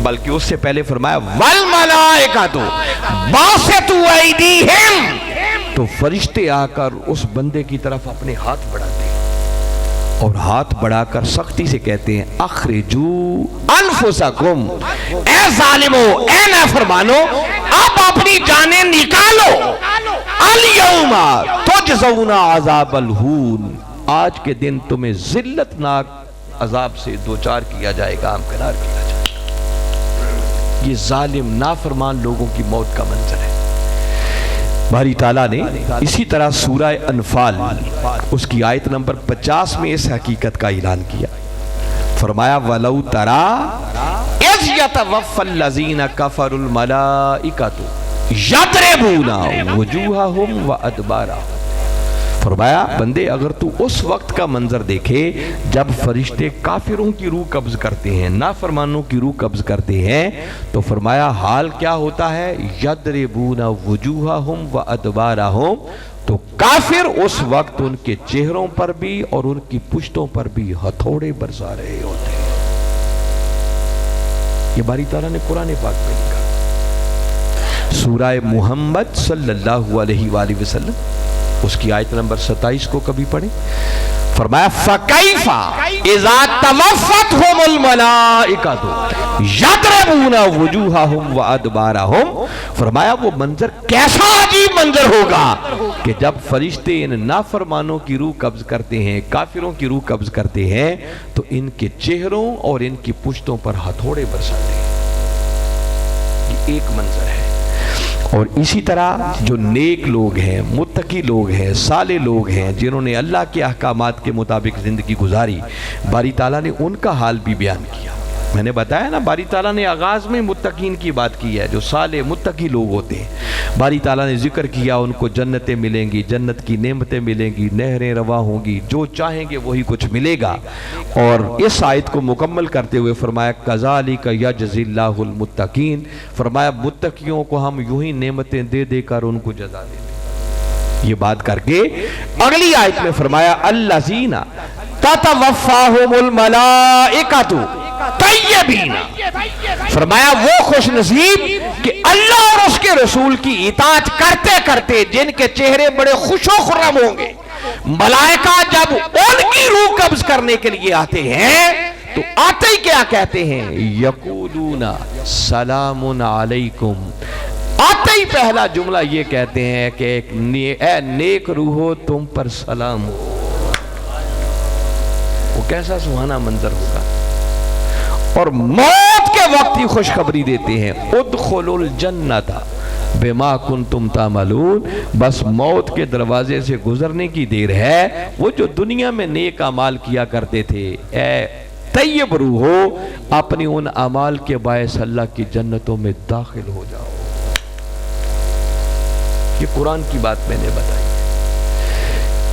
بلکہ اس سے پہلے فرمایا والملائکۃ باسطوا ایدیہم، تو فرشتے آ کر اس بندے کی طرف اپنے ہاتھ بڑھاتے ہیں اور ہاتھ بڑھا کر سختی سے کہتے ہیں اخرجو انفسکم، اے ظالمو، اے نافرمانو، اب اپنی جانیں نکالو، الیوم تجزون عذاب الہون، آج کے دن تمہیں ذلت ناک عذاب سے دوچار کیا جائے گا، ہمکنار کیا جائے گا۔ یہ ظالم نافرمان لوگوں کی موت کا منظر ہے۔ باری تعالیٰ نے اسی طرح سورہ انفال اس کی آیت نمبر 50 میں اس حقیقت کا اعلان کیا، فرمایا وَلَوْ تَرَا اِذْ يَتَوَفَّى الَّذِينَ كَفَرُوا الْمَلَائِكَةُ يَضْرِبُونَ وُجُوهَهُمْ وَأَدْبَارَهُمْ، فرمایا بندے اگر تو اس وقت کا منظر دیکھے جب فرشتے کافروں کی روح قبض کرتے ہیں، نافرمانوں کی روح قبض کرتے ہیں، تو فرمایا حال کیا ہوتا ہے، یضربون وجوہہم وادبارہم، تو کافر اس وقت ان کے چہروں پر بھی اور ان کی پشتوں پر بھی ہتھوڑے برسا رہے ہوتے ہیں۔ یہ باری تعالیٰ نے قرآن پاک میں لکھا، سورہ محمد صلی اللہ علیہ وآلہ وسلم اس کی آیت نمبر 27 کو کبھی پڑھیں، فرمایا فَكَيْفَ إِذَا تَوَفَّتْهُمُ الْمَلَائِكَةُ يَضْرِبُونَ وُجُوهَهُمْ وَأَدْبَارَهُمْ، فرمایا وہ منظر کیسا عجیب منظر ہوگا کہ جب فرشتے ان نافرمانوں کی روح قبض کرتے ہیں، کافروں کی روح قبض کرتے ہیں، تو ان کے چہروں اور ان کی پشتوں پر ہتھوڑے برساتے ہیں۔ یہ ایک منظر ہے۔ اور اسی طرح جو نیک لوگ ہیں، متقی لوگ ہیں، صالح لوگ ہیں، جنہوں نے اللہ کے احکامات کے مطابق زندگی گزاری، باری تعالیٰ نے ان کا حال بھی بیان کیا۔ میں نے بتایا نا، باری تعالیٰ نے آغاز میں متقین کی بات کی ہے، جو صالح متقی لوگ ہوتے ہیں، باری تعالیٰ نے ذکر کیا ان کو جنتیں ملیں گی، جنت کی نعمتیں ملیں گی، نہریں رواں ہوں گی، جو چاہیں گے وہی کچھ ملے گا۔ اور اس آیت کو مکمل کرتے ہوئے فرمایا کذالک یجزی اللہ المتقین، فرمایا متقیوں کو ہم یوں ہی نعمتیں دے دے کر ان کو جزا دیں گے۔ یہ بات کر کے اگلی آیت میں فرمایا الذین تتوفاہم الملائکۃ طیبین، فرمایا وہ خوش نصیب کہ اللہ اور اس کے رسول کی اطاعت کرتے کرتے جن کے چہرے بڑے خوش و خرم ہوں گے، ملائکہ جب ان کی روح قبض کرنے کے لیے آتے ہیں تو آتے ہی کیا کہتے ہیں، یقولون سلام علیکم، آتے ہی پہلا جملہ یہ کہتے ہیں کہ اے نیک روحو تم پر سلام ہو۔ وہ کیسا سہانا منظر ہوگا۔ اور موت کے وقت ہی خوشخبری دیتے ہیں ادخلوا الجنت بما کنتم تعملون، بس موت کے دروازے سے گزرنے کی دیر ہے، وہ جو دنیا میں نیک اعمال کیا کرتے تھے، اے طیب روحو اپنی ان اعمال کے باعث اللہ کی جنتوں میں داخل ہو جاؤ۔ یہ قرآن کی بات میں نے بتائی۔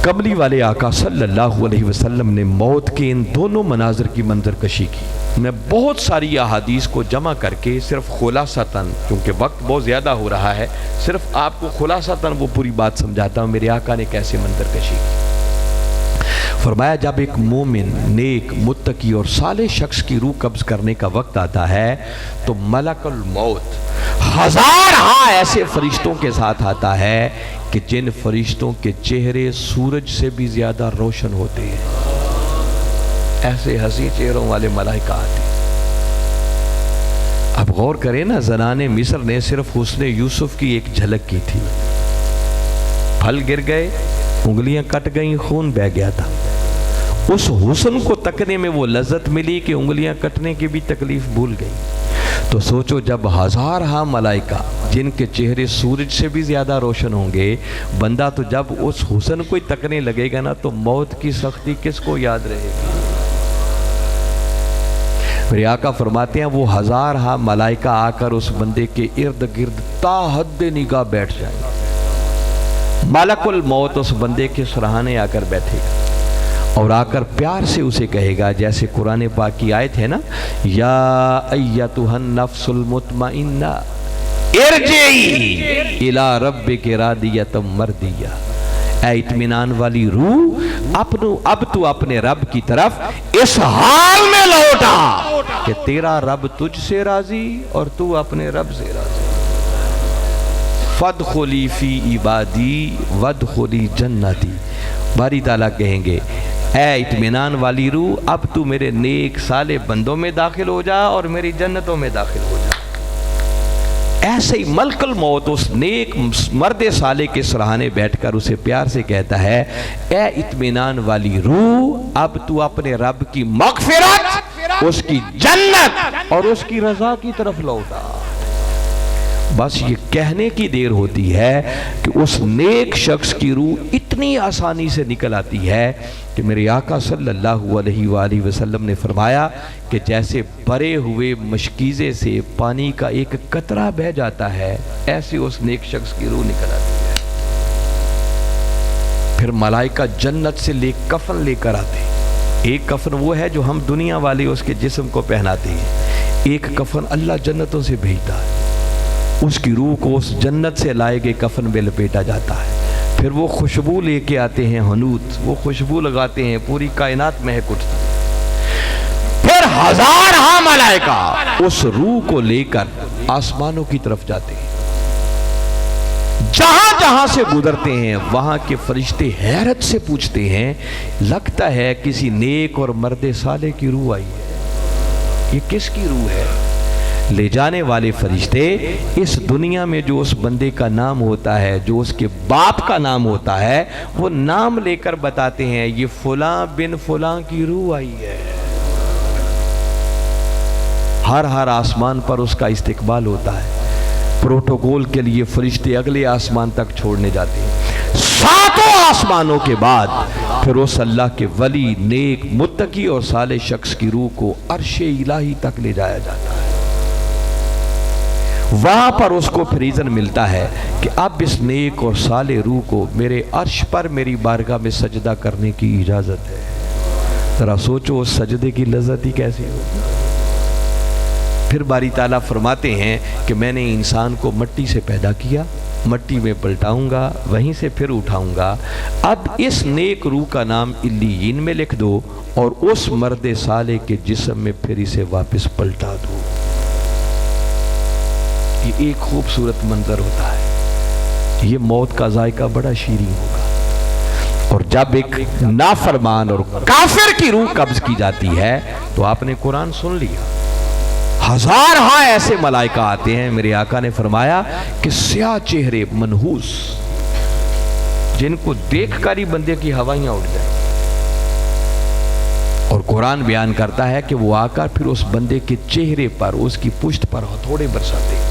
کملی والے آقا صلی اللہ علیہ وسلم نے موت کے ان دونوں مناظر کی منظر کشی کی۔ میں بہت ساری احادیث کو جمع کر کے صرف خلاصتاً، کیونکہ وقت بہت زیادہ ہو رہا ہے، صرف آپ کو خلاصتاً وہ پوری بات سمجھاتا ہوں میرے آقا نے کیسے منظر کشی کی۔ فرمایا جب ایک مومن، نیک، متقی اور صالح شخص کی روح قبض کرنے کا وقت آتا ہے تو ملک الموت ہزارہا ایسے فرشتوں کے ساتھ آتا ہے کہ جن فرشتوں کے چہرے سورج سے بھی زیادہ روشن ہوتے ہیں، ایسے حسین چہروں والے ملائکہ آتے ہیں۔ اب غور کریں نا، زنان مصر نے صرف حسن یوسف کی ایک جھلک کی تھی، پھل گر گئے، انگلیاں کٹ گئیں، خون بہہ گیا تھا، اس حسن کو تکنے میں وہ لذت ملی کہ انگلیاں کٹنے کی بھی تکلیف بھول گئی۔ تو سوچو جب ہزارہا ملائکہ جن کے چہرے سورج سے بھی زیادہ روشن ہوں گے، بندہ تو جب اس حسن کو ہی تکنے لگے گا نا تو موت کی سختی کس کو یاد رہے گی؟ میرے آقا فرماتے ہیں وہ ہزارہا ملائکہ آ کر اس بندے کے ارد گرد تا حد نگاہ بیٹھ جائیں گے۔ ملک الموت اس بندے کے سرہانے آ کر بیٹھے گا اور آ کر پیار سے اسے کہے گا، جیسے قرآن پاک کی آیت ہے نا، یا ایتھا النفس المطمئنہ ارجعی الی ربک راضیۃ مرضیہ، اے اطمینان والی روح اب تو اپنے رب کی طرف اس حال میں لوٹا کہ تیرا رب تجھ سے راضی اور تو اپنے رب سے راضی. فادخلی فی عبادی وادخلی جنتی. باری تعالیٰ کہیں گے اے اطمینان والی روح اب تو میرے نیک صالح بندوں میں داخل ہو جا اور میری جنتوں میں داخل ہو جا. ایسے ہی ملک الموت اس نیک مرد صالح کے سرہانے بیٹھ کر اسے پیار سے کہتا ہے اے اطمینان والی روح اب تو اپنے رب کی مغفرت، اس کی جنت اور اس کی رضا کی طرف لوٹا. بس یہ کہنے کی دیر ہوتی ہے کہ اس نیک شخص کی روح اتنی آسانی سے نکل آتی ہے کہ میرے آقا صلی اللہ علیہ وآلہ وسلم نے فرمایا کہ جیسے بھرے ہوئے مشکیزے سے پانی کا ایک قطرہ بہہ جاتا ہے ایسے اس نیک شخص کی روح نکل آتی ہے. پھر ملائکہ جنت سے کفن لے کر آتے ہیں. ایک کفن وہ ہے جو ہم دنیا والے اس کے جسم کو پہناتے ہیں، ایک کفن اللہ جنتوں سے بھیجتا ہے. اس کی روح کو اس جنت سے لائے گئے کفن میں لپیٹا جاتا ہے. پھر وہ خوشبو لے کے آتے ہیں حنوت، وہ خوشبو لگاتے ہیں، پوری کائنات مہک اٹھتی ہے. پھر ہزارہ ملائکہ اس روح کو لے کر آسمانوں کی طرف جاتے ہیں. جہاں جہاں سے گزرتے ہیں وہاں کے فرشتے حیرت سے پوچھتے ہیں لگتا ہے کسی نیک اور مرد صالح کی روح آئی ہے. یہ کس کی روح ہے؟ لے جانے والے فرشتے اس دنیا میں جو اس بندے کا نام ہوتا ہے، جو اس کے باپ کا نام ہوتا ہے، وہ نام لے کر بتاتے ہیں یہ فلاں بن فلاں کی روح آئی ہے. ہر آسمان پر اس کا استقبال ہوتا ہے. پروٹوکول کے لیے فرشتے اگلے آسمان تک چھوڑنے جاتے ہیں. 7 آسمانوں کے بعد پھر اس اللہ کے ولی نیک متقی اور صالح شخص کی روح کو عرش الہی تک لے جایا جاتا ہے. وہاں پر اس کو پھر اذن ملتا ہے کہ اب اس نیک اور صالح روح کو میرے عرش پر میری بارگاہ میں سجدہ کرنے کی اجازت ہے. ذرا سوچو اس سجدے کی لذت ہی کیسی ہوگی. پھر باری تعالیٰ فرماتے ہیں کہ میں نے انسان کو مٹی سے پیدا کیا، مٹی میں پلٹاؤں گا، وہیں سے پھر اٹھاؤں گا. اب اس نیک روح کا نام علیین میں لکھ دو اور اس مرد صالح کے جسم میں پھر اسے واپس پلٹا دو. یہ ایک خوبصورت منظر ہوتا ہے. یہ موت کا ذائقہ بڑا شیریں ہوگا. اور جب ایک نافرمان اور کافر کی روح قبض کی جاتی ہے تو آپ نے قرآن سن لیا. ہزارہ ایسے ملائکہ آتے ہیں. میرے آقا نے فرمایا کہ سیاہ چہرے منحوس جن کو دیکھ کر ہی بندے کی ہوائیاں اٹھ جائیں. اور قرآن بیان کرتا ہے کہ وہ آ کر پھر اس بندے کے چہرے پر، اس کی پشت پر ہتھوڑے برساتے ہیں.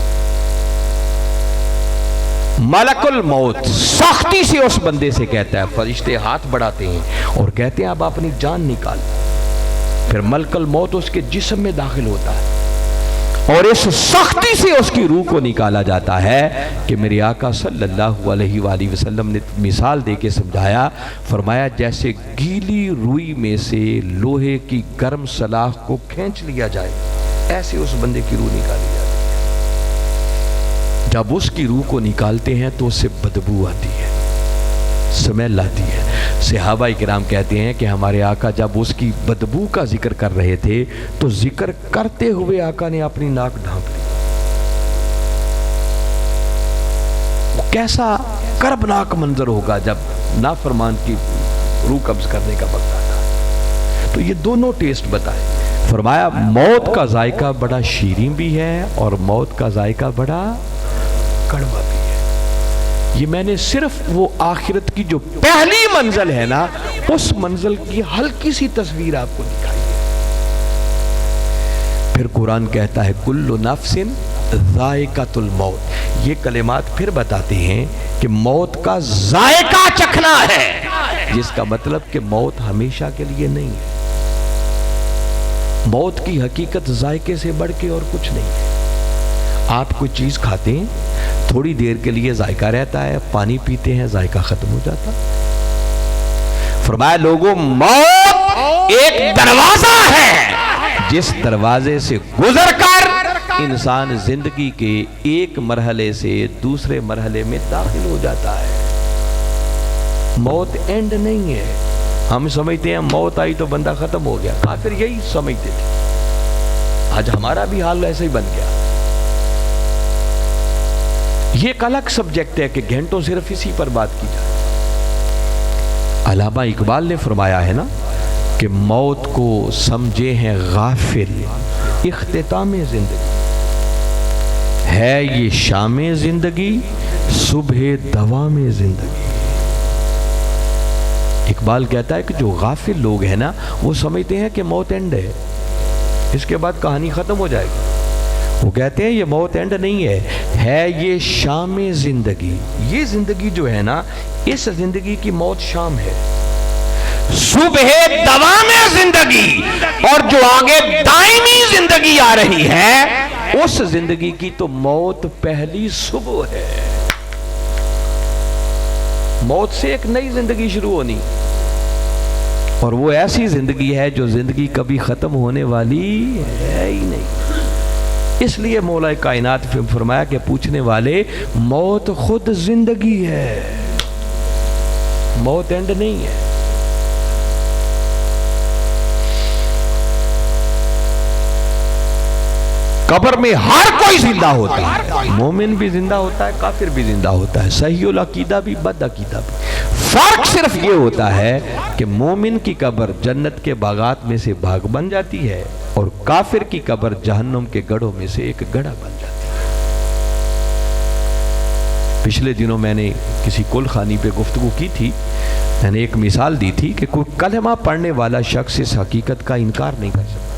ملک الموت سختی سے اس بندے سے کہتا ہے، فرشتے ہاتھ بڑھاتے ہیں اور کہتے ہیں اب اپنی جان نکال. پھر ملک الموت اس کے جسم میں داخل ہوتا ہے اور اس سختی سے اس کی روح کو نکالا جاتا ہے کہ میرے آقا صلی اللہ علیہ وآلہ وسلم نے مثال دے کے سمجھایا. فرمایا جیسے گیلی روئی میں سے لوہے کی گرم سلاخ کو کھینچ لیا جائے ایسے اس بندے کی روح نکالی جاتی ہے. جب اس کی روح کو نکالتے ہیں تو اس سے بدبو آتی ہے، سمیل آتی ہے. صحابہ کرام کہتے ہیں کہ ہمارے آقا جب اس کی بدبو کا ذکر کر رہے تھے تو ذکر کرتے ہوئے آقا نے اپنی ناک ڈھانپ لی. وہ کیسا کربناک منظر ہوگا جب نافرمان کی روح قبض کرنے کا وقت آتا ہے. تو یہ دونوں ٹیسٹ بتائے. فرمایا موت کا ذائقہ بڑا شیریں بھی ہے اور موت کا ذائقہ بڑا کڑوا بھی ہے. یہ میں نے صرف وہ آخرت کی جو پہلی منزل ہے نا اس منزل کی ہلکی سی تصویر آپ کو دکھائی ہے. پھر قرآن کہتا ہے کل نفس ذائقۃ الموت. یہ کلمات پھر بتاتے ہیں کہ موت کا ذائقہ چکھنا ہے، جس کا مطلب کہ موت ہمیشہ کے لیے نہیں ہے. موت کی حقیقت ذائقے سے بڑھ کے اور کچھ نہیں ہے. آپ کوئی چیز کھاتے ہیں تھوڑی دیر کے لیے ذائقہ رہتا ہے، پانی پیتے ہیں ذائقہ ختم ہو جاتا. فرمایا لوگوں موت ایک دروازہ ہے جس دروازے سے گزر کر انسان زندگی کے ایک مرحلے سے دوسرے مرحلے میں داخل ہو جاتا ہے. موت اینڈ نہیں ہے. ہم سمجھتے ہیں موت آئی تو بندہ ختم ہو گیا. کافر یہی سمجھتے تھے. آج ہمارا بھی حال ایسا ہی بن گیا. یہ ایک الگ سبجیکٹ ہے کہ گھنٹوں صرف اسی پر بات کی جائے. علامہ اقبال نے فرمایا ہے نا کہ موت کو سمجھے ہیں غافل اختتام زندگی ہے، یہ شام زندگی صبح دوام زندگی. اقبال کہتا ہے کہ جو غافل لوگ ہیں نا وہ سمجھتے ہیں کہ موت اینڈ ہے، اس کے بعد کہانی ختم ہو جائے گی. وہ کہتے ہیں یہ موت اینڈ نہیں ہے یہ شام زندگی. یہ زندگی جو ہے نا اس زندگی کی موت شام ہے. صبح دوام زندگی اور جو آگے دائمی زندگی آ رہی ہے اس زندگی کی تو موت پہلی صبح ہے. موت سے ایک نئی زندگی شروع ہونی، اور وہ ایسی زندگی ہے جو زندگی کبھی ختم ہونے والی ہے ہی نہیں. اس لیے مولا کائنات فرمایا کہ پوچھنے والے موت خود زندگی ہے، موت اینڈ نہیں ہے. قبر میں ہر کوئی زندہ ہوتا ہے، مومن بھی زندہ ہوتا ہے، کافر بھی زندہ ہوتا ہے، صحیح العقیدہ بھی بد عقیدہ بھی. فرق صرف یہ ہوتا ہے کہ مومن کی قبر جنت کے باغات میں سے باغ بن جاتی ہے اور کافر کی قبر جہنم کے گڑھوں میں سے ایک گڑھا بن جاتی ہے. پچھلے دنوں میں نے کسی کل خانی پہ گفتگو کی تھی. میں نے ایک مثال دی تھی کہ کوئی کلمہ پڑھنے والا شخص اس حقیقت کا انکار نہیں کر سکتا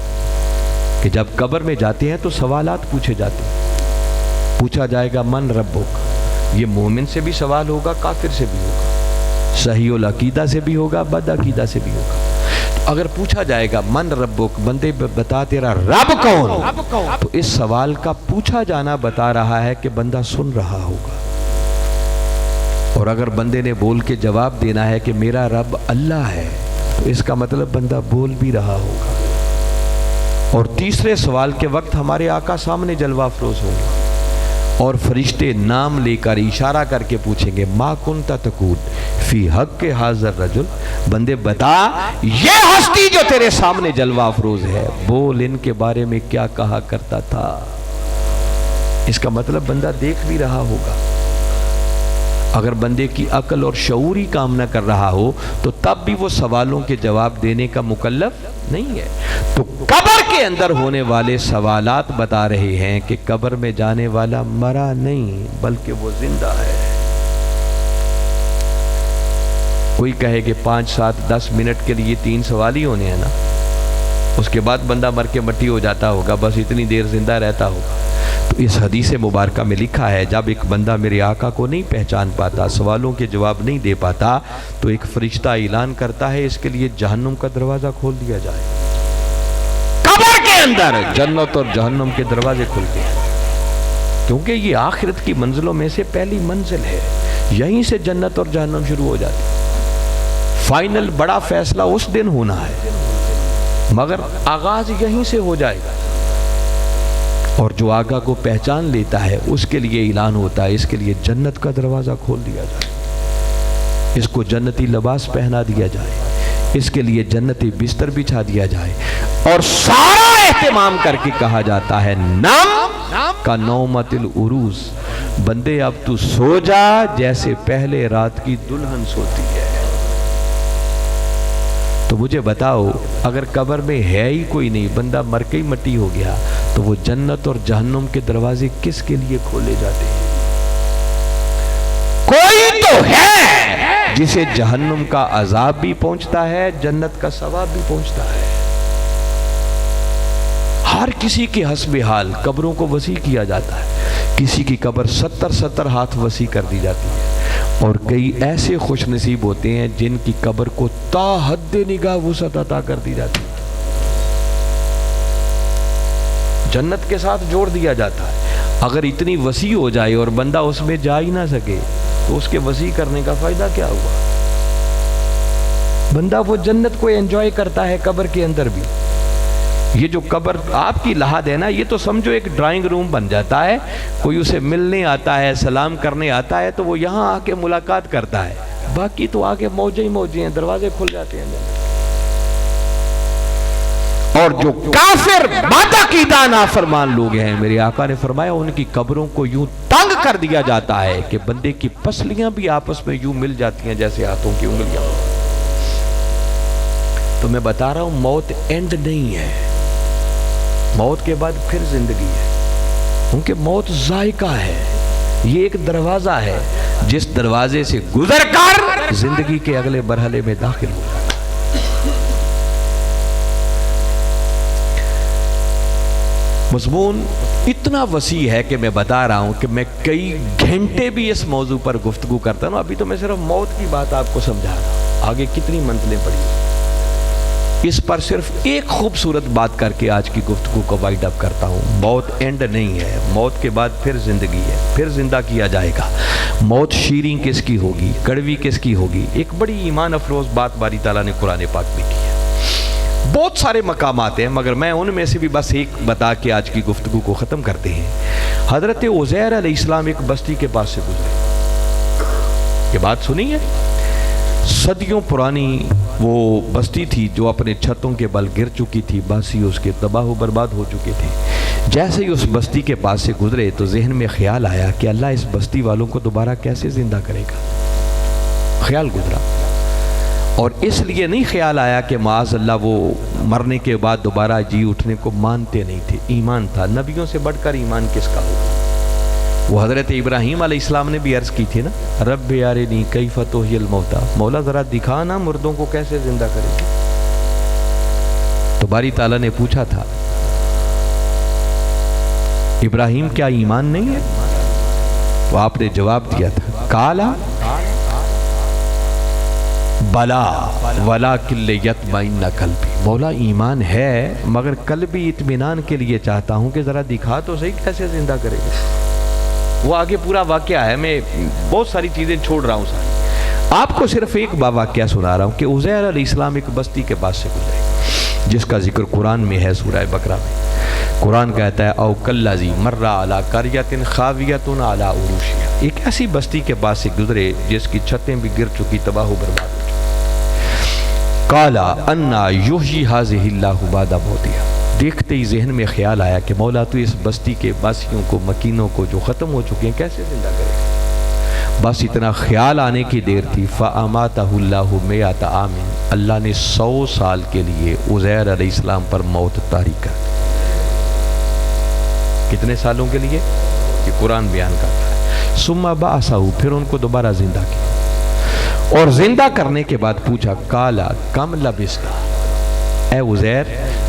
کہ جب قبر میں جاتے ہیں تو سوالات پوچھے جاتے ہیں. پوچھا جائے گا من ربک، یہ مومن سے بھی سوال ہوگا، کافر سے بھی ہوگا، صحیح العقیدہ سے بھی ہوگا، بد عقیدہ سے بھی ہوگا. اگر پوچھا جائے گا من ربک، بندے بتا تیرا رب کون، تو اس سوال کا پوچھا جانا بتا رہا ہے کہ بندہ سن رہا ہوگا. اور اگر بندے نے بول کے جواب دینا ہے کہ میرا رب اللہ ہے تو اس کا مطلب بندہ بول بھی رہا ہوگا. اور تیسرے سوال کے وقت ہمارے آقا سامنے جلوہ افروز ہوں گے اور فرشتے نام لے کر اشارہ کر کے پوچھیں گے ما کنت تقول فی حق حاضر رجل، بندے بتا یہ ہستی جو تیرے سامنے جلوہ افروز ہے بول ان کے بارے میں کیا کہا کرتا تھا. اس کا مطلب بندہ دیکھ بھی رہا ہوگا. اگر بندے کی عقل اور شعور ہی کام نہ کر رہا ہو تو تب بھی وہ سوالوں کے جواب دینے کا مکلف نہیں ہے. تو قبر کے اندر ہونے والے سوالات بتا رہے ہیں کہ قبر میں جانے والا مرا نہیں بلکہ وہ زندہ ہے. کوئی کہے کہ 5 7 10 منٹ کے لیے 3 سوال ہی ہونے ہیں نا، اس کے بعد بندہ مر کے مٹی ہو جاتا ہوگا، بس اتنی دیر زندہ رہتا ہوگا. تو اس حدیث مبارکہ میں لکھا ہے جب ایک بندہ میرے آقا کو نہیں پہچان پاتا، سوالوں کے جواب نہیں دے پاتا، تو ایک فرشتہ اعلان کرتا ہے اس کے لیے جہنم کا دروازہ کھول دیا جائے. قبر کے اندر جنت اور جہنم کے دروازے کھلتے ہیں، کیونکہ یہ آخرت کی منزلوں میں سے پہلی منزل ہے. یہیں سے جنت اور جہنم شروع ہو جاتی ہے. فائنل بڑا فیصلہ اس دن ہونا ہے، مگر آغاز یہیں سے ہو جائے گا. اور جو آقا کو پہچان لیتا ہے اس کے لیے اعلان ہوتا ہے اس کے لیے جنت کا دروازہ کھول دیا جائے، اس کو جنتی لباس پہنا دیا جائے، اس کے لیے جنتی بستر بچھا دیا جائے، اور سارا اہتمام کر کے کہا جاتا ہے نام کا نومت العروس، بندے اب تو سو جا جیسے پہلے رات کی دلہن سوتی ہے. تو مجھے بتاؤ اگر قبر میں ہے ہی کوئی نہیں، بندہ مر کے ہی مٹی ہو گیا، تو وہ جنت اور جہنم کے دروازے کس کے لیے کھولے جاتے ہیں؟ کوئی تو ہے جسے جہنم کا عذاب بھی پہنچتا ہے، جنت کا ثواب بھی پہنچتا ہے. ہر کسی کے حسب حال قبروں کو وسیع کیا جاتا ہے. کسی کی قبر 70 ہاتھ وسیع کر دی جاتی ہے، اور کئی ایسے خوش نصیب ہوتے ہیں جن کی قبر کو تا حد نگاہ وسعت عطا کر دی جاتی ہے، جنت کے ساتھ جوڑ دیا جاتا ہے. اگر اتنی وسیع ہو جائے اور بندہ اس میں جا ہی نہ سکے تو اس کے وسیع کرنے کا فائدہ کیا ہوا؟ بندہ وہ جنت کو انجوائے کرتا ہے قبر کے اندر بھی. یہ جو قبر آپ کی لحد ہے نا، یہ تو سمجھو ایک ڈرائنگ روم بن جاتا ہے. کوئی اسے ملنے آتا ہے، سلام کرنے آتا ہے تو وہ یہاں آ کے ملاقات کرتا ہے، باقی تو آگے موجے ہی موجے ہیں، دروازے کھل جاتے ہیں. اور جو کافر بدعقیدہ نافرمان لوگ ہیں، میرے آقا نے فرمایا ان کی قبروں کو یوں تنگ کر دیا جاتا ہے کہ بندے کی پسلیاں بھی آپس میں یوں مل جاتی ہیں جیسے ہاتھوں کی انگلیاں۔ تو میں بتا رہا ہوں موت اینڈ نہیں ہے، موت کے بعد پھر زندگی ہے، کیونکہ موت ذائقہ ہے، یہ ایک دروازہ ہے جس دروازے سے گزر کر زندگی کے اگلے مرحلے میں داخل ہو جاتا ہے۔ مضمون اتنا وسیع ہے کہ میں بتا رہا ہوں کہ میں کئی گھنٹے بھی اس موضوع پر گفتگو کرتا ہوں۔ ابھی تو میں صرف موت کی بات آپ کو سمجھا رہا ہوں، آگے کتنی منزلیں پڑی، اس پر صرف ایک خوبصورت بات کر کے آج کی گفتگو کو وائنڈ اپ کرتا ہوں۔ موت اینڈ نہیں ہے، موت کے بعد پھر زندگی ہے، پھر زندہ کیا جائے گا۔ موت شیریں کس کی ہوگی، کڑوی کس کی ہوگی؟ ایک بڑی ایمان افروز بات باری تعالیٰ نے قرآن پاک میں کی ہے۔ بہت سارے مقامات ہیں مگر میں ان میں سے بھی بس ایک بتا کے آج کی گفتگو کو ختم کرتے ہیں۔ حضرت عزیر علیہ السلام ایک بستی کے پاس سے گزرے، یہ بات سنی ہے؟ صدیوں پرانی وہ بستی تھی جو اپنے چھتوں کے بل گر چکی تھی، باسی اس کے تباہ و برباد ہو چکے تھے۔ جیسے ہی اس بستی کے پاس سے گزرے تو ذہن میں خیال آیا کہ اللہ اس بستی والوں کو دوبارہ کیسے زندہ کرے گا۔ خیال گزرا، اور اس لیے نہیں خیال آیا کہ معاذ اللہ وہ مرنے کے بعد دوبارہ جی اٹھنے کو مانتے نہیں تھے، ایمان تھا۔ نبیوں سے بڑھ کر ایمان کس کا ہوگا؟ وہ حضرت ابراہیم علیہ السلام نے بھی عرض کی تھی نا، رب ارنی کیف تحیی الموتیٰ، مولا ذرا دکھا نا مردوں کو کیسے زندہ کرے گی۔ تو باری تعالیٰ نے پوچھا تھا ابراہیم کیا ایمان نہیں ہے؟ تو آپ نے جواب دیا تھا کالا بلا ولکن لیطمئن قلبی، مولا ایمان ہے مگر قلبی اطمینان کے لیے چاہتا ہوں کہ ذرا دکھا تو صحیح کیسے زندہ کرے گا۔ وہ آگے پورا واقعہ ہے، میں بہت ساری چیزیں چھوڑ رہا ہوں ساری، آپ کو صرف ایک واقعہ سنا رہا ہوں کہ عزیر علیہ السلام ایک بستی کے پاس سے گزرے جس کا ذکر قرآن میں ہے، سورہ بقرہ میں۔ قرآن کہتا ہے او کالذی مر علی قریۃ خاویۃ علی عروشہا، ایک ایسی بستی کے پاس سے گزرے جس کی چھتیں بھی گر چکی، تباہ و برباد ہو چکی۔ قالا انا یحیی ہذہ اللہ بعد موتہا، دیکھتے ہی ذہن میں خیال آیا کہ مولا تو اس بستی کے باسیوں کو، مکینوں کو جو ختم ہو چکے ہیں کیسے زندہ کرے گا۔ بس اتنا خیال آنے کی دیر تھی، فاماتہ اللہ مئۃ عام، اللہ نے 100 سال کے لیے عزیر علیہ السلام پر موت طاری کر دی۔ کتنے سالوں کے لیے؟ یہ قرآن بیان کرتا ہے۔ ثم بعثہ، پھر ان کو دوبارہ زندہ کیا، اور زندہ کرنے کے بعد پوچھا کالا کم لبثت، اے عزیر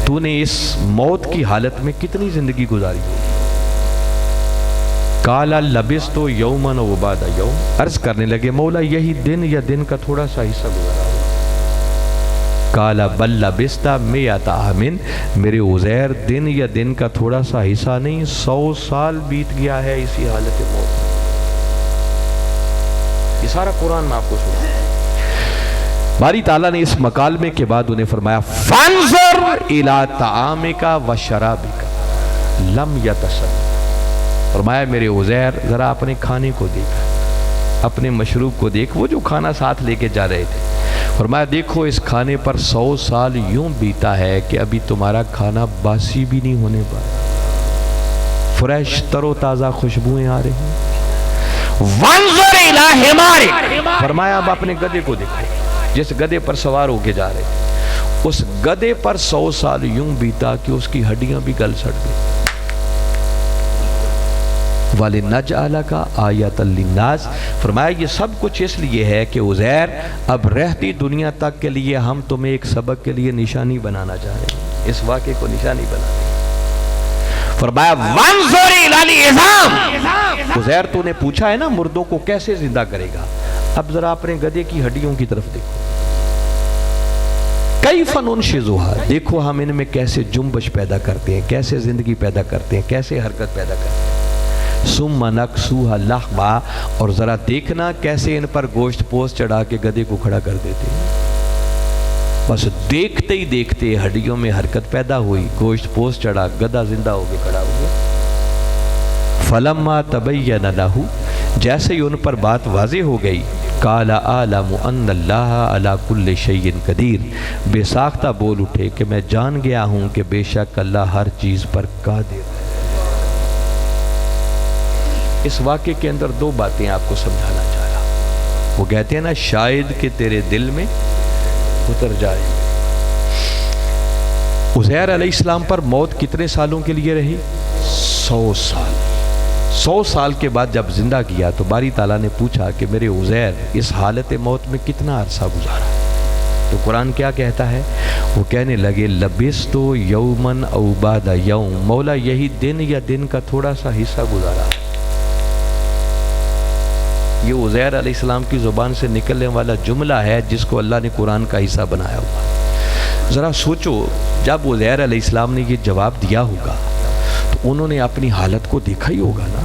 تو نے اس موت کی حالت میں کتنی زندگی گزاری؟ کالا لبثت یوما و بعد یوم، عرض کرنے لگے مولا یہی دن یا دن کا تھوڑا سا حصہ گزارا۔ کالا بل لبثت مئۃ عام، میرے عزیر دن یا دن کا تھوڑا سا حصہ نہیں، 100 سال بیت گیا ہے اسی حالت موت۔ یہ سارا قرآن میں آپ کو سنا۔ باری تعالیٰ نے اس مکالمے کے بعد انہیں فرمایا فانظر الی طعامک و شرابک لم یتسنہ، فرمایا میرے عزیر ذرا اپنے کھانے کو دیکھ، اپنے مشروب کو دیکھ، وہ جو کھانا ساتھ لے کے جا رہے تھے۔ فرمایا دیکھو اس کھانے پر 100 سال یوں بیتا ہے کہ ابھی تمہارا کھانا باسی بھی نہیں ہونے پایا، فریش تر و تازہ خوشبوئیں آ رہی ہیں۔ وانظر الی حمارک، فرمایا اب اپنے گدھے کو دیکھو، جس گدھے پر سوار ہو کے جا رہے تھے، اس گدھے پر 100 سال یوں بیتا کہ اس کی ہڈیاں بھی گل سڑ گئی۔ وَلِنَجْعَلَكَ آیَةً لِلنَّاسِ، فرمایا یہ سب کچھ اس لیے ہے کہ عزیر اب رہتی دنیا تک کے لیے ہم تمہیں ایک سبق کے لیے نشانی بنانا چاہ رہے ہیں، اس واقعے کو نشانی بنانا۔ فرمایا وانظر الی العظام، عزیر تو نے پوچھا ہے نا مردوں کو کیسے زندہ کرے گا، اب ذرا اپنے گدھے کی ہڈیوں کی طرف دیکھو۔ کیف ننشزھا، دیکھو ہم ان میں کیسے جنبش پیدا کرتے ہیں، کیسے زندگی پیدا کرتے ہیں، کیسے حرکت پیدا کرتے ہیں۔ ثم نکسوھا لحما، اور ذرا دیکھنا کیسے ان پر گوشت پوست چڑھا کے گدھے کو کھڑا کر دیتے ہیں۔ بس دیکھتے ہی دیکھتے ہڈیوں میں حرکت پیدا ہوئی، گوشت پوست چڑھا، گدھا زندہ ہو کے کھڑا ہو گیا۔ فلما تبین لہ، جیسے ہی ان پر بات واضح ہو گئی، قال اعلم ان اللہ علی کل شیء قدیر، بے ساختہ بول اٹھے کہ میں جان گیا ہوں کہ بے شک اللہ ہر چیز پر قادر ہے۔ اس واقعے کے اندر دو باتیں آپ کو سمجھانا چاہ رہا۔ وہ کہتے ہیں نا شاید کہ تیرے دل میں اتر جائے۔ عزیر علیہ السلام پر موت کتنے سالوں کے لیے رہی؟ 100 سال۔ 100 سال کے بعد جب زندہ کیا تو باری تعالیٰ نے پوچھا کہ میرے عزیر اس حالت موت میں کتنا عرصہ گزارا؟ تو قرآن کیا کہتا ہے؟ وہ کہنے لگے لبثت یومن او بعد یوم، مولا یہی دن یا دن کا تھوڑا سا حصہ گزارا۔ یہ عزیر علیہ السلام کی زبان سے نکلنے والا جملہ ہے جس کو اللہ نے قرآن کا حصہ بنایا ہوا۔ ذرا سوچو جب عزیر علیہ السلام نے یہ جواب دیا ہوگا تو انہوں نے اپنی حالت کو دیکھا ہی ہوگا نا،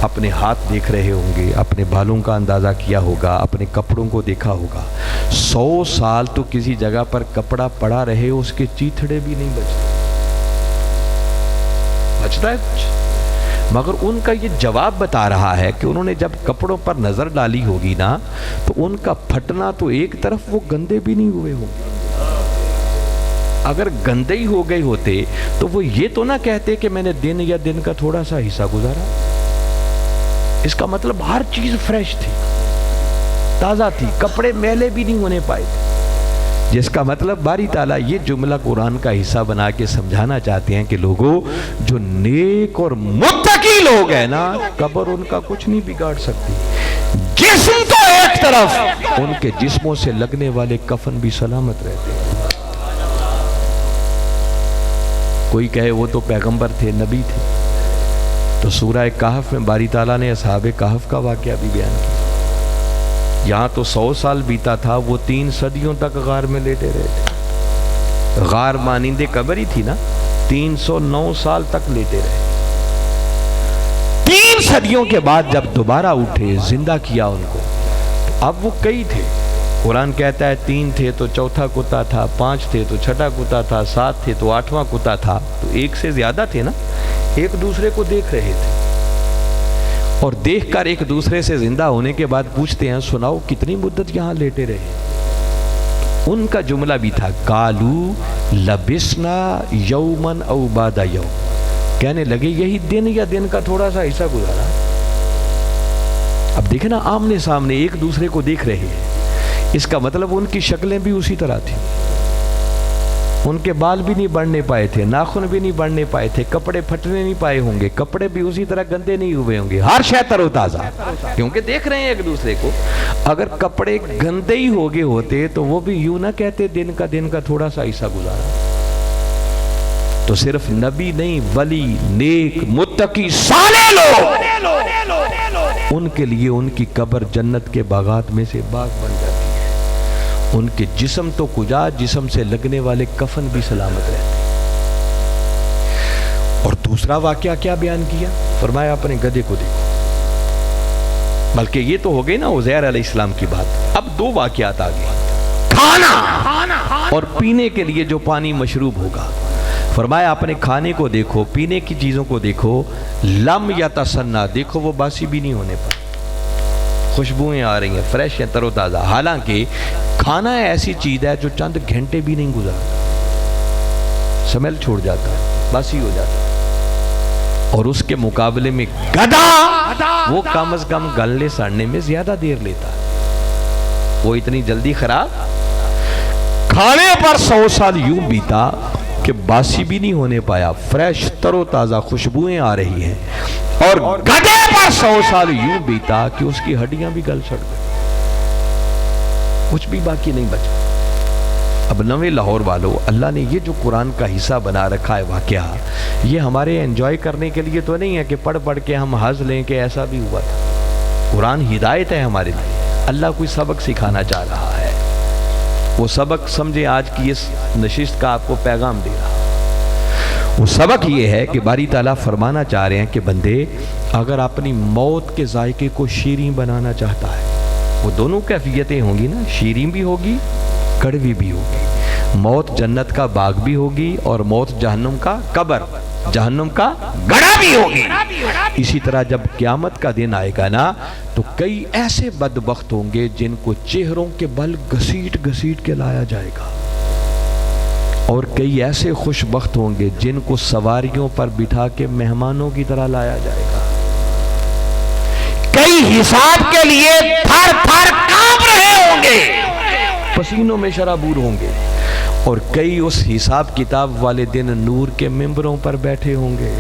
اپنے ہاتھ دیکھ رہے ہوں گے، اپنے بالوں کا اندازہ کیا ہوگا، اپنے کپڑوں کو دیکھا ہوگا۔ 100 سال تو کسی جگہ پر کپڑا پڑا رہے اس کے چیتھڑے بھی نہیں بچتا ہے کچھ، مگر ان کا یہ جواب بتا رہا ہے کہ انہوں نے جب کپڑوں پر نظر ڈالی ہوگی نا تو ان کا پھٹنا تو ایک طرف، وہ گندے بھی نہیں ہوئے ہوں گے۔ اگر گندے ہی ہو گئے ہوتے تو وہ یہ تو نہ کہتے کہ میں نے دن یا دن کا تھوڑا سا حصہ گزارا۔ اس کا مطلب ہر چیز فریش تھی، تازہ تھی، کپڑے میلے بھی نہیں ہونے پائے تھے۔ جس کا مطلب باری تعالیٰ یہ جملہ قرآن کا حصہ بنا کے سمجھانا چاہتے ہیں کہ لوگوں جو نیک اور متقی لوگ ہیں نا، قبر ان کا کچھ نہیں بگاڑ سکتی۔ جسم تو ایک طرف، ان کے جسموں سے لگنے والے کفن بھی سلامت رہتے ہیں۔ کوئی کہے وہ تو پیغمبر تھے، نبی تھے، تو سورہ کہف میں باری تعالیٰ نے اصحاب کہف کا واقعہ بھی بیان کیا۔ یہاں تو 100 سال بیتا تھا، وہ 3 صدیوں تک غار میں لیٹے رہے تھے۔ غار مانند قبر ہی تھی نا، 309 سال تک لیٹے رہے۔ 3 صدیوں کے بعد جب دوبارہ اٹھے، زندہ کیا ان کو، تو اب وہ کئی تھے۔ قرآن کہتا ہے 3 تھے تو چوتھا کتا تھا، 5 تھے تو چھٹا کتا تھا، 7 تھے تو 8واں کتا تھا، تو 1 سے زیادہ تھے نا۔ ایک دوسرے کو دیکھ رہے تھے اور دیکھ کر ایک دوسرے سے زندہ ہونے کے بعد پوچھتے ہیں سناؤ کتنی مدت یہاں لیٹے رہے؟ ان کا جملہ بھی تھا قالو لبسنا یومن او بعد یوم، کہنے لگے یہی دن یا دن کا تھوڑا سا حصہ گزارا۔ اب دیکھیں نا، آمنے سامنے ایک دوسرے کو دیکھ رہے ہیں، اس کا مطلب ان کی شکلیں بھی اسی طرح تھی۔ ان کے بال بھی نہیں بڑھنے پائے تھے، ناخن بھی نہیں بڑھنے پائے تھے، کپڑے پھٹنے نہیں پائے ہوں گے، کپڑے بھی اسی طرح گندے نہیں ہوئے ہوں گے، ہر شے تر و تازہ، کیونکہ دیکھ رہے ہیں ایک دوسرے کو۔ اگر کپڑے گندے ہی ہو گئے ہوتے تو وہ بھی یوں نہ کہتے دن کا تھوڑا سا حصہ گزارا۔ تو صرف نبی نہیں، ولی، نیک، متقی، صالح لوگ، ان کے لیے ان کی قبر جنت کے باغات میں سے باغ بن جاتی ہے۔ ان کے جسم تو کجا، جسم سے لگنے والے کفن بھی سلامت رہتے ہیں۔ اور دوسرا واقعہ کیا بیان کیا؟ فرمایا اپنے گدھے کو دیکھو۔ بلکہ یہ تو ہو گئی نا عزیر علیہ السلام کی بات، اب 2 واقعات آ گئے۔ کھانا اور پینے کے لیے جو پانی مشروب ہوگا، فرمایا اپنے کھانے کو دیکھو، پینے کی چیزوں کو دیکھو، لم یتسنہ، دیکھو وہ باسی بھی نہیں ہونے پر، خوشبوئیں آ رہی ہیں، فریش ہیں، تر و تازہ۔ حالانکہ کھانا ایسی چیز ہے جو چند گھنٹے بھی نہیں گزارتا، سمیل چھوڑ جاتا ہے، باسی ہو جاتا ہے۔ اور اس کے مقابلے میں گدھا، وہ کم از کم گلنے سڑنے میں زیادہ دیر لیتا ہے، وہ اتنی جلدی خراب۔ کھانے پر 100 سال یوں بیتا کہ باسی بھی نہیں ہونے پایا، فریش تر و تازہ خوشبوئیں آ رہی ہیں۔ اور گدھے پر 100 سال یوں بیتا کہ اس کی ہڈیاں بھی گل سڑ گئی، کچھ بھی باقی نہیں بچا۔ اب نویں لاہور والو، اللہ نے یہ جو قرآن کا حصہ بنا رکھا ہے واقعہ، یہ ہمارے انجوائے کرنے کے لیے تو نہیں ہے کہ پڑھ پڑھ کے ہم ہنس لیں کہ ایسا بھی ہوا تھا۔ قرآن ہدایت ہے ہمارے لیے، اللہ کوئی سبق سکھانا چاہ رہا ہے۔ وہ سبق سمجھے آج کی اس نشست کا آپ کو پیغام دے رہا۔ وہ سبق یہ ہے کہ باری تعالیٰ فرمانا چاہ رہے ہیں کہ بندے اگر اپنی موت کے ذائقے کو شیریں بنانا چاہتا ہے، وہ دونوں کیفیتیں ہوں گی نا، شیریں بھی ہوگی، کڑوی بھی ہوگی۔ موت جنت کا باغ بھی ہوگی اور موت جہنم کا قبر، جہنم کا گڑھا بھی ہوگی۔ اسی طرح جب قیامت کا دن آئے گا نا تو کئی ایسے بدبخت ہوں گے جن کو چہروں کے بل گھسیٹ گھسیٹ کے لایا جائے گا، اور کئی ایسے خوش بخت ہوں گے جن کو سواریوں پر بٹھا کے مہمانوں کی طرح لایا جائے گا۔ کئی حساب کے لیے تھر تھر کانپ رہے ہوں گے، پسینوں میں شرابور ہوں گے، اور کئی اس حساب کتاب والے دن نور کے ممبروں پر بیٹھے ہوں گے،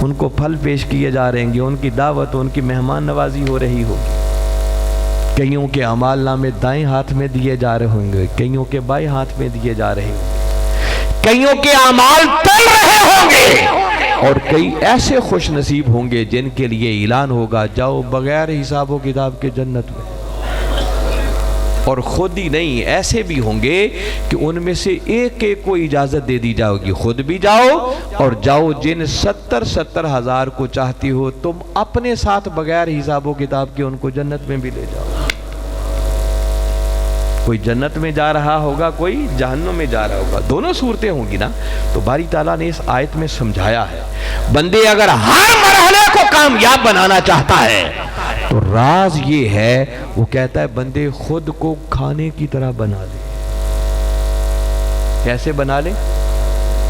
ان کو پھل پیش کیے جا رہے ہیں گے، ان کی دعوت، ان کی مہمان نوازی ہو رہی ہوگی۔ کئیوں کے اعمال نامے دائیں ہاتھ میں دیے جا رہے ہوں گے، کئیوں کے بائیں ہاتھ میں دیے جا رہے ہوں گے، کئیوں کے اعمال تل رہے ہوں گے، اور کئی ایسے خوش نصیب ہوں گے جن کے لیے اعلان ہوگا جاؤ بغیر حساب و کتاب کے جنت میں۔ اور خود ہی نہیں، ایسے بھی ہوں گے کہ ان میں سے ایک ایک کو اجازت دے دی جاؤ گی، خود بھی جاؤ اور جاؤ جن 70 ہزار کو چاہتی ہو تم اپنے ساتھ بغیر حساب و کتاب کے ان کو جنت میں بھی لے جاؤ۔ کوئی جنت میں جا رہا ہوگا، کوئی جہنم میں جا رہا ہوگا، دونوں صورتیں ہوں گی نا۔ تو باری تعالیٰ نے اس آیت میں سمجھایا ہے بندے اگر ہر مرحلے کو کامیاب بنانا چاہتا ہے تو راز یہ ہے، وہ کہتا ہے بندے خود کو کھانے کی طرح بنا لے۔ کیسے بنا لے؟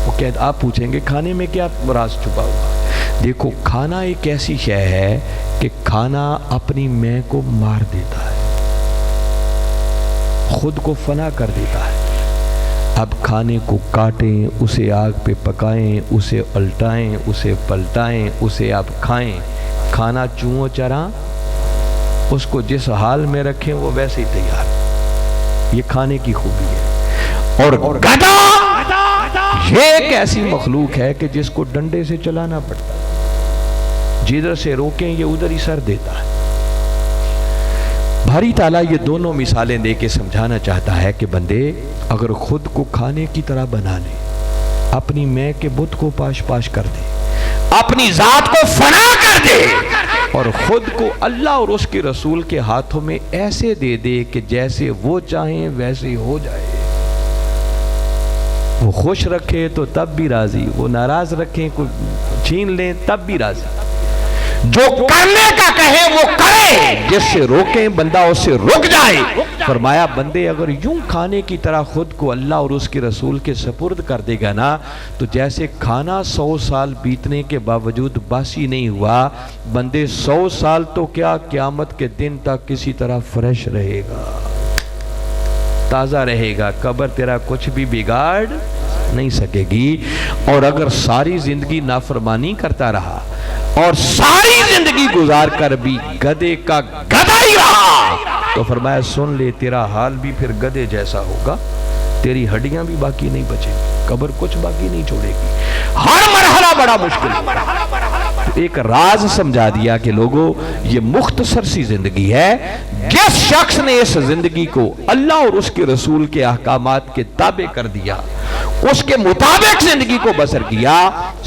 وہ کہتا، آپ پوچھیں گے کھانے میں کیا راز چھپا ہوا؟ دیکھو، کھانا ایک ایسی شے ہے کہ کھانا اپنی میں کو مار دیتا ہے، خود کو فنا کر دیتا ہے۔ اب کھانے کو کاٹیں، اسے آگ پہ پکائیں، اسے الٹائیں، اسے پلٹائیں، اسے آپ کھائیں، کھانا چوہوں چراں اس کو جس حال میں رکھیں وہ ویسے ہی تیار۔ یہ کھانے کی خوبی ہے۔ اور گدھا یہ ایک ایسی مخلوق ہے کہ جس کو ڈنڈے سے چلانا پڑتا ہے، جدھر سے روکیں یہ ادھر ہی سر دیتا ہے۔ باری تعالیٰ یہ دونوں مثالیں دے کے سمجھانا چاہتا ہے کہ بندے اگر خود کو کھانے کی طرح بنا لے، اپنی میں کے بت کو پاش پاش کر دے، اپنی ذات کو فنا کر دے، اور خود کو اللہ اور اس کے رسول کے ہاتھوں میں ایسے دے دے کہ جیسے وہ چاہیں ویسے ہو جائے۔ وہ خوش رکھے تو تب بھی راضی، وہ ناراض رکھیں، کوئی چھین لیں تب بھی راضی۔ جو کرنے کا کہے وہ کرے، جس سے روکیں بندہ اس سے رک جائے۔ فرمایا بندے اگر یوں کھانے کی طرح خود کو اللہ اور اس کے رسول کے سپرد کر دے گا نا، تو جیسے کھانا 100 سال بیتنے کے باوجود باسی نہیں ہوا، بندے 100 سال تو کیا قیامت کے دن تک کسی طرح فریش رہے گا، تازہ رہے گا، قبر تیرا کچھ بھی بگاڑ نہیں سکے گی۔ اور اگر ساری زندگی نافرمانی کرتا رہا اور ساری زندگی گزار کر بھی گدھے کا گدھا ہی رہا، تو فرمایا سن لے تیرا حال بھی پھر گدھے جیسا ہوگا، تیری ہڈیاں بھی باقی نہیں بچیں گی، قبر کچھ باقی نہیں چھوڑے گی، ہر مرحلہ بڑا مشکل ہے۔ ایک راز سمجھا دیا کہ لوگوں یہ مختصر سی زندگی ہے، جس شخص نے اس زندگی کو اللہ اور اس کے رسول کے احکامات کے تابع کر دیا، اس کے مطابق زندگی کو بسر کیا،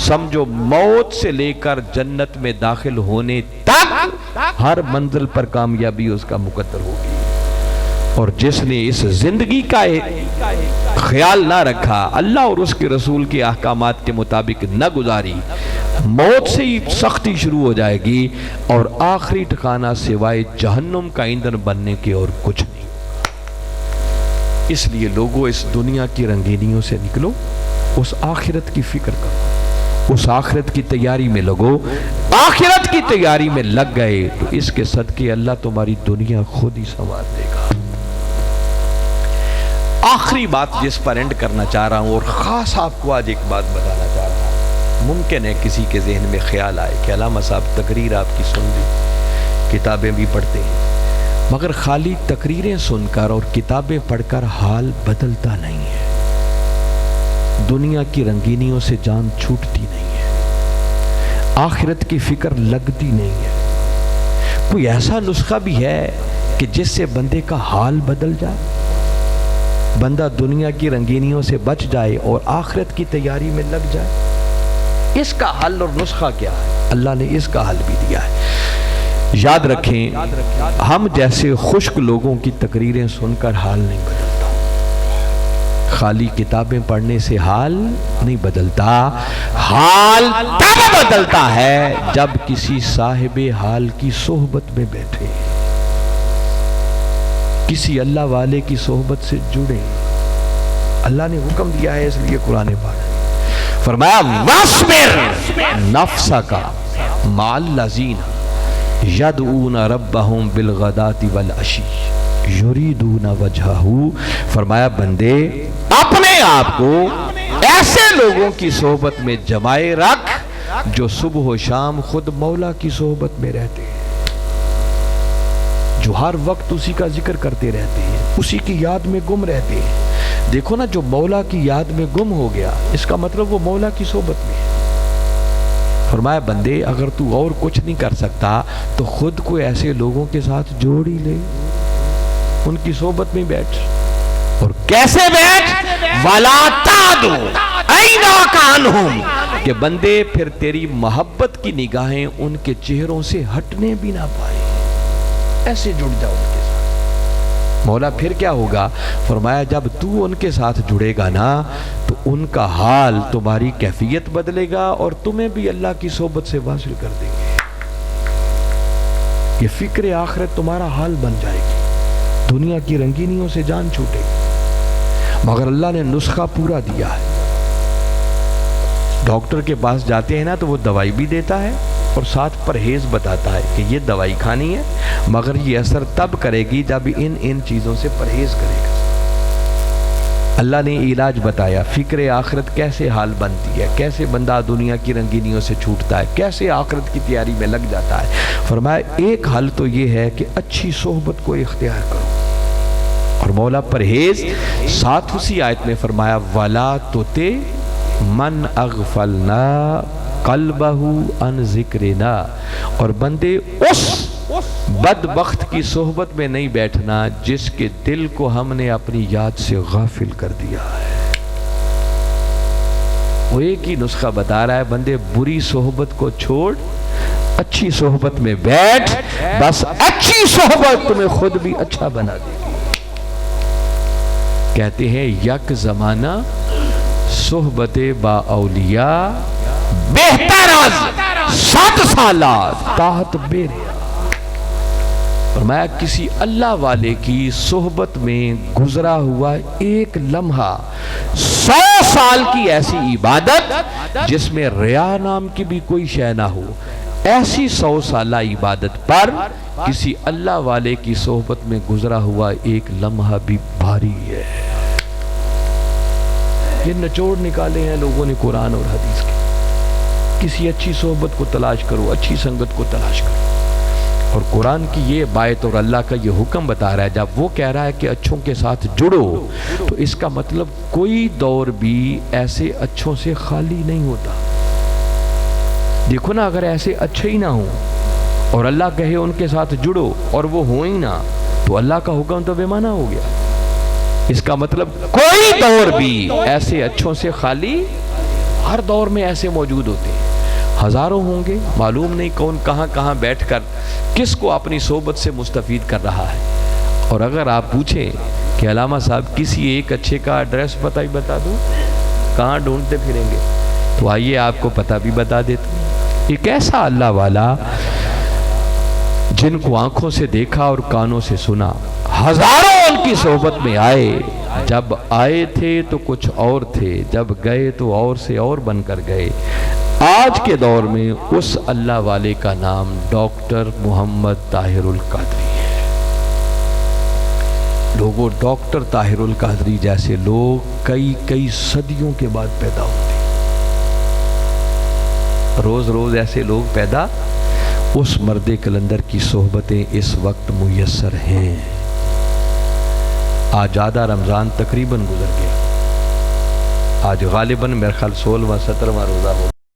سمجھو موت سے لے کر جنت میں داخل ہونے تک ہر منزل پر کامیابی اس کا مقدر ہوگی۔ اور جس نے اس زندگی کا خیال نہ رکھا، اللہ اور اس کے رسول کے احکامات کے مطابق نہ گزاری، موت سے ہی سختی شروع ہو جائے گی، اور آخری ٹھکانہ سوائے جہنم کا ایندھن بننے کے اور کچھ نہیں۔ اس لیے لوگوں اس دنیا کی رنگینیوں سے نکلو، اس آخرت کی فکر کرو، اس آخرت کی تیاری میں لگو۔ آخرت کی تیاری میں لگ گئے تو اس کے صدقے اللہ تمہاری دنیا خود ہی سنوار دے گا۔ آخری بات جس پر اینڈ کرنا چاہ رہا ہوں، اور خاص آپ کو آج ایک بات بتانا چاہ رہا ہوں، ممکن ہے کسی کے ذہن میں خیال آئے کہ علامہ صاحب تقریر آپ کی سن لی، کتابیں بھی پڑھتے ہیں، مگر خالی تقریریں سن کر اور کتابیں پڑھ کر حال بدلتا نہیں ہے، دنیا کی رنگینیوں سے جان چھوٹتی نہیں ہے، آخرت کی فکر لگتی نہیں ہے۔ کوئی ایسا نسخہ بھی ہے کہ جس سے بندے کا حال بدل جائے، بندہ دنیا کی رنگینیوں سے بچ جائے اور آخرت کی تیاری میں لگ جائے؟ اس کا حل اور نسخہ کیا ہے؟ اللہ نے اس کا حل بھی دیا ہے۔ یاد رکھیں، ہم جیسے خشک لوگوں کی تقریریں سن کر حال نہیں بدلتا، خالی کتابیں پڑھنے سے حال نہیں بدلتا، حال تب بدلتا ہے جب کسی صاحب حال کی صحبت میں بیٹھے، کسی اللہ والے کی صحبت سے جڑے۔ اللہ نے حکم دیا ہے، اس لیے قرآن پاک فرمایا وَاصْبِرْ نَفْسَكَ مَعَ الَّذِينَ يَدْعُونَ رَبَّهُمْ بِالْغَدَاةِ وَالْعَشِيِّ یریدون وجہہ۔ فرمایا بندے اپنے آپ کو ایسے لوگوں کی صحبت میں جمائے رکھ جو صبح و شام خود مولا کی صحبت میں رہتے ہیں، جو ہر وقت اسی کا ذکر کرتے رہتے ہیں، اسی کی یاد میں گم رہتے ہیں۔ دیکھو نا، جو مولا کی یاد میں گم ہو گیا، اس کا مطلب وہ مولا کی صحبت میں ہے۔ فرمایا بندے اگر تو اور کچھ نہیں کر سکتا تو خود کو ایسے لوگوں کے ساتھ جوڑ ہی لے، ان کی صحبت میں بیٹھ۔ اور کیسے بیٹھ؟ وَلَا تَعْدُ عَيْنَاكَ عَنْهُمْ، کہ بندے پھر تیری محبت کی نگاہیں ان کے چہروں سے ہٹنے بھی نہ پائے، ایسے جڑ جاؤ ان کے ساتھ۔ مولا پھر کیا ہوگا؟ فرمایا جب تو ان کے ساتھ جڑے گا نا تو ان کا حال تمہاری کیفیت بدلے گا اور تمہیں بھی اللہ کی صحبت سے واصل کر دیں گے۔ یہ فکر آخرت تمہارا حال بن جائے گی، دنیا کی رنگینیوں سے جان چھوٹے گی۔ مگر اللہ نے نسخہ پورا دیا ہے۔ ڈاکٹر کے پاس جاتے ہیں نا تو وہ دوائی بھی دیتا ہے اور ساتھ پرہیز بتاتا ہے کہ یہ دوائی کھانی ہے، مگر یہ اثر تب کرے گی جب ان چیزوں سے پرہیز کرے گا۔ اللہ نے علاج بتایا، فکر آخرت کیسے حال بنتی ہے، کیسے بندہ دنیا کی رنگینیوں سے چھوٹتا ہے، کیسے آخرت کی تیاری میں لگ جاتا ہے۔ فرمایا ایک حل تو یہ ہے کہ اچھی صحبت کو اختیار کرو، اور مولا پرہیز ساتھ اسی آیت میں فرمایا وَلَا تُطِعْ مَنْ أَغْفَلْنَا قَلْبَهُ عَنْ ذِكْرِنَا، اور بندے اس بدبخت کی صحبت میں نہیں بیٹھنا جس کے دل کو ہم نے اپنی یاد سے غافل کر دیا ہے۔ وہ ایک ہی نسخہ بتا رہا ہے، بندے بری صحبت کو چھوڑ، اچھی صحبت میں بیٹھ، بس اچھی صحبت تمہیں خود بھی اچھا بنا دے گی۔ کہتے ہیں یک زمانہ صحبت با اولیاء بہتر از 7 سالہ تحت بیریا۔ فرمایا کسی اللہ والے کی صحبت میں گزرا ہوا ایک لمحہ 100 سال کی ایسی عبادت جس میں ریا نام کی بھی کوئی شے نہ ہو، ایسی 100 سالہ عبادت پر کسی اللہ والے کی صحبت میں گزرا ہوا ایک لمحہ بھی بھاری ہے۔ یہ نچوڑ نکالے ہیں لوگوں نے قرآن اور حدیث کے۔ کسی اچھی صحبت کو تلاش کرو، اچھی سنگت کو تلاش کرو۔ اور قرآن کی یہ بات اور اللہ کا یہ حکم بتا رہا ہے، جب وہ کہہ رہا ہے کہ اچھوں کے ساتھ جڑو، تو اس کا مطلب کوئی دور بھی ایسے اچھوں سے خالی نہیں ہوتا۔ دیکھو نا، اگر ایسے اچھے ہی نہ ہوں اور اللہ کہے ان کے ساتھ جڑو اور وہ ہوں ہی نہ، تو اللہ کا حکم تو بے معنی ہو گیا۔ اس کا مطلب کوئی دور بھی ایسے اچھوں سے خالی، ہر دور میں ایسے موجود ہوتے ہیں، ہزاروں ہوں گے، معلوم نہیں کون کہاں کہاں بیٹھ کر کس کو اپنی صحبت سے مستفید کر رہا ہے۔ اور اگر آپ پوچھیں کہ علامہ صاحب کسی ایک اچھے کا ایڈریس پتہ ہی بتا دوں، کہاں ڈھونڈتے پھریں گے؟ تو آئیے آپ کو پتہ بھی بتا دیتا ہوں۔ ایک ایسا اللہ والا جن کو آنکھوں سے دیکھا اور کانوں سے سنا، ہزاروں ان کی صحبت میں آئے، جب آئے تھے تو کچھ اور تھے، جب گئے تو اور سے اور بن کر گئے۔ آج کے دور میں اس اللہ والے کا نام ڈاکٹر محمد طاہر القادری ہے۔ لوگوں، ڈاکٹر طاہر القادری جیسے لوگ کئی صدیوں کے بعد پیدا ہوتے ہیں۔ روز روز ایسے لوگ پیدا، اس مرد کلندر کی صحبتیں اس وقت میسر ہیں۔ آج آدھا رمضان تقریباً گزر گیا، آج غالباً میرے خیال 16واں 17واں روزہ ہو